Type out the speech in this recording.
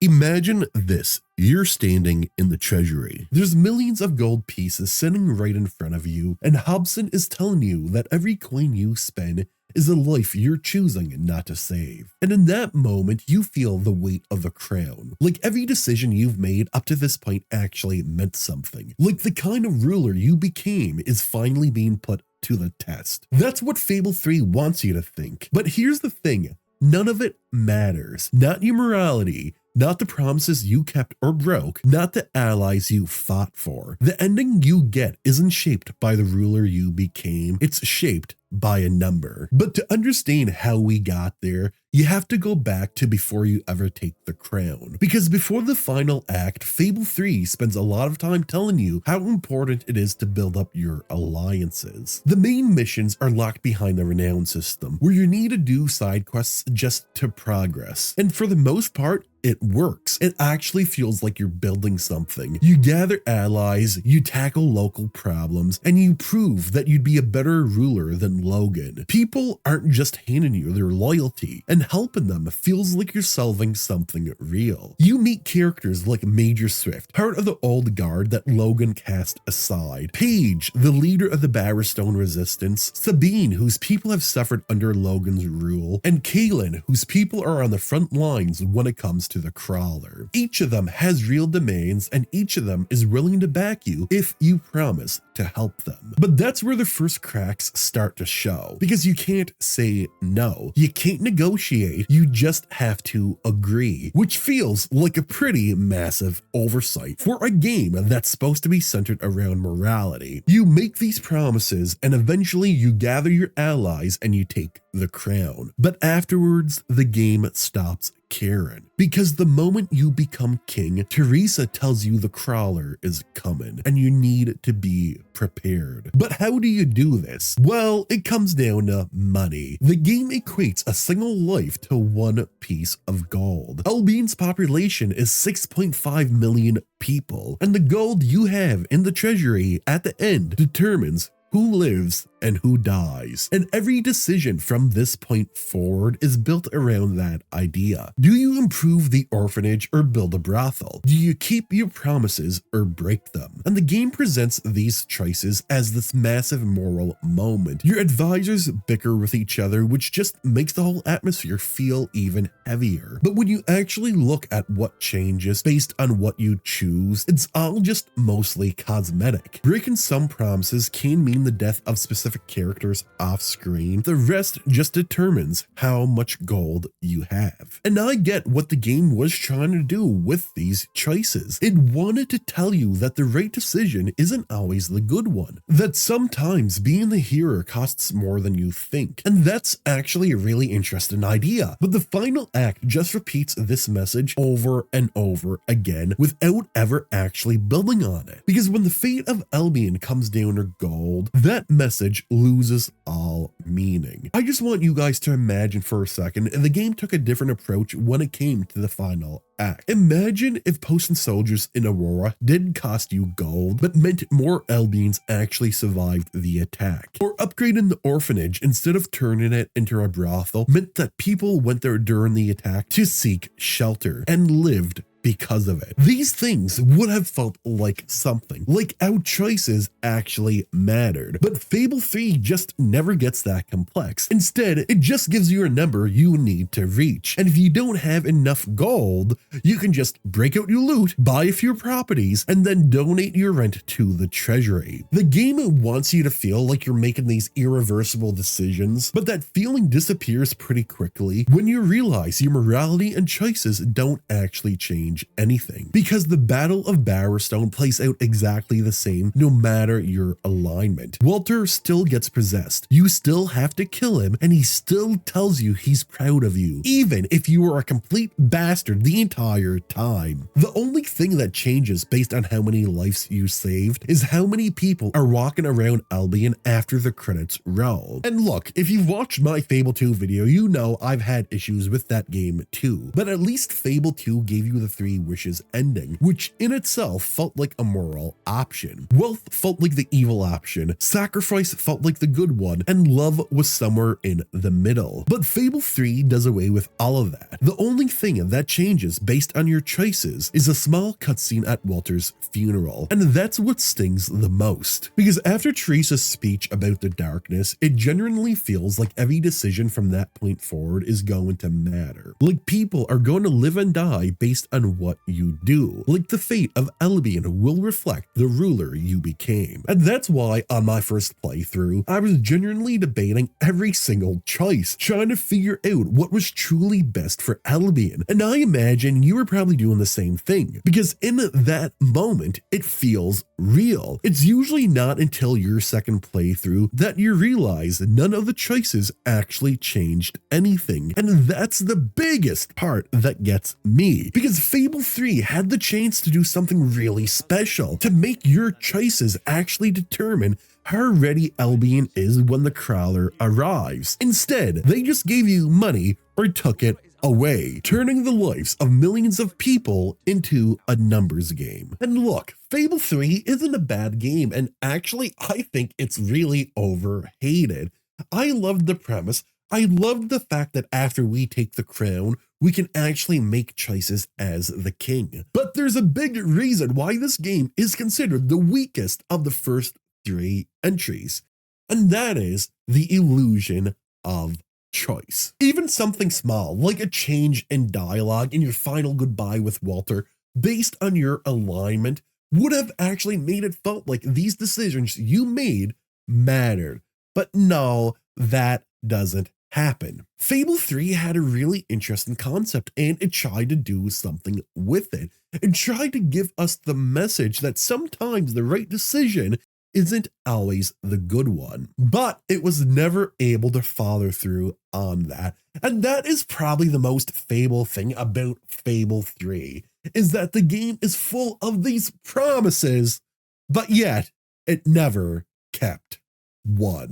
Imagine this. You're standing in the treasury. There's millions of gold pieces sitting right in front of you, and Hobson is telling you that every coin you spend is a life you're choosing not to save. And in that moment, you feel the weight of the crown. Like every decision you've made up to this point actually meant something. Like the kind of ruler you became is finally being put to the test. That's what Fable 3 wants you to think. But here's the thing. None of it matters. Not your morality, not the promises you kept or broke, not the allies you fought for. The ending you get isn't shaped by the ruler you became, it's shaped by a number. But to understand how we got there, you have to go back to before you ever take the crown. Because before the final act, Fable 3 spends a lot of time telling you how important it is to build up your alliances. The main missions are locked behind the renown system, where you need to do side quests just to progress. And for the most part, it works. It actually feels like you're building something. You gather allies, you tackle local problems, and you prove that you'd be a better ruler than Logan. People aren't just handing you their loyalty, and helping them feels like you're solving something real. You meet characters like Major Swift, part of the old guard that Logan cast aside, Paige, the leader of the Barristone Resistance, Sabine, whose people have suffered under Logan's rule, and Kaylin, whose people are on the front lines when it comes to the crawler. Each of them has real demands, and each of them is willing to back you if you promise to help them. But that's where the first cracks start to show, because you can't say no. You can't negotiate, you just have to agree, which feels like a pretty massive oversight for a game that's supposed to be centered around morality. You make these promises, and eventually you gather your allies and you take the crown. But afterwards, the game stops caring. Because the moment you become king, Teresa tells you the crawler is coming and you need to be prepared. But how do you do this? Well, it comes down to money. The game equates a single life to 1 piece of gold. Albion's population is 6.5 million people, and the gold you have in the treasury at the end determines who lives and who dies. And every decision from this point forward is built around that idea. Do you improve the orphanage or build a brothel? Do you keep your promises or break them? And the game presents these choices as this massive moral moment. Your advisors bicker with each other, which just makes the whole atmosphere feel even heavier. But when you actually look at what changes based on what you choose, it's all just mostly cosmetic. Breaking some promises can mean the death of specific characters off screen. The rest just determines how much gold you have. And I get what the game was trying to do with these choices. It wanted to tell you that the right decision isn't always the good one, that sometimes being the hero costs more than you think. And that's actually a really interesting idea. But the final act just repeats this message over and over again without ever actually building on it. Because when the fate of Albion comes down to gold, that message loses all meaning. I just want you guys to imagine for a second if the game took a different approach when it came to the final act. Imagine if posting soldiers in Aurora didn't cost you gold, but meant more Albions actually survived the attack. Or upgrading the orphanage instead of turning it into a brothel meant that people went there during the attack to seek shelter and lived because of it. These things would have felt like something, like our choices actually mattered. But Fable 3 just never gets that complex. Instead, it just gives you a number you need to reach. And if you don't have enough gold, you can just break out your loot, buy a few properties, and then donate your rent to the treasury. The game wants you to feel like you're making these irreversible decisions, but that feeling disappears pretty quickly when you realize your morality and choices don't actually change anything, because the Battle of Barristone plays out exactly the same no matter your alignment. Walter still gets possessed. You still have to kill him, and he still tells you he's proud of you, even if you were a complete bastard the entire time. The only thing that changes based on how many lives you saved is how many people are walking around Albion after the credits roll. And look, if you've watched my Fable 2 video, you know I've had issues with that game too, but at least Fable 2 gave you the three wishes ending, which in itself felt like a moral option. Wealth felt like the evil option, sacrifice felt like the good one, and love was somewhere in the middle. But Fable 3 does away with all of that. The only thing that changes based on your choices is a small cutscene at Walter's funeral, and that's what stings the most. Because after Teresa's speech about the darkness, it genuinely feels like every decision from that point forward is going to matter. Like people are going to live and die based on what you do. Like the fate of Albion will reflect the ruler you became. And that's why on my first playthrough, I was genuinely debating every single choice, trying to figure out what was truly best for Albion. And I imagine you were probably doing the same thing, because in that moment, it feels real. It's usually not until your second playthrough that you realize none of the choices actually changed anything. And that's the biggest part that gets me, because Fable 3 had the chance to do something really special, to make your choices actually determine how ready Albion is when the crawler arrives. Instead, they just gave you money or took it away, turning the lives of millions of people into a numbers game. And look, Fable 3 isn't a bad game, and actually I think it's really overhated. I loved the premise. I loved the fact that after we take the crown, we can actually make choices as the king. But there's a big reason why this game is considered the weakest of the first 3 entries, and that is the illusion of choice. Even something small like a change in dialogue in your final goodbye with Walter based on your alignment would have actually made it felt like these decisions you made mattered. But no, that doesn't happen. Fable 3 had a really interesting concept, and it tried to do something with it. It tried to give us the message that sometimes the right decision isn't always the good one, but it was never able to follow through on that. And that is probably the most Fable thing about Fable 3, is that the game is full of these promises, but yet it never kept one.